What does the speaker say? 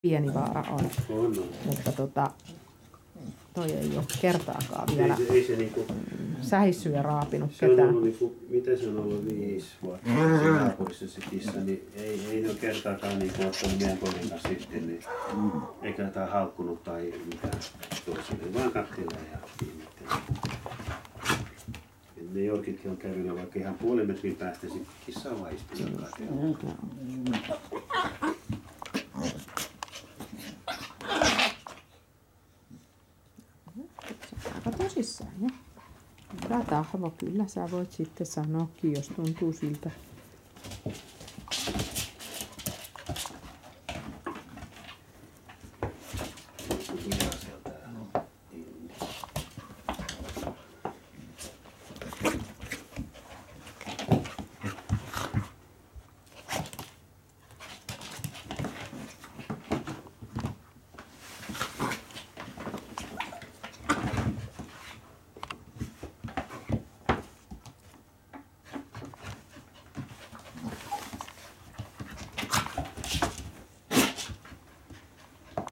pieni vaara on. On. Mutta toi ei ole kertaakaan vielä Ei se niinku, sähissyt ja raapinut se on ketään. ollut niinku, miten se on ollut 5 vuotta se naapurissa se kissa, niin ei ne ole kertaakaan niinku ottanut meidän koirin kanssa sitten, niin eikä jotain haukkunut tai mitään toisille, vaan kattelee ja ihmettelee. Ne Yorkitkin on käynyt vaikka ihan puolen metrin päästä, sitten kissa on vaan istunut kattelee. Aika tosissaan, jo. Hyvä tahvo, kyllä sä voit sitten sanoakin, jos tuntuu siltä.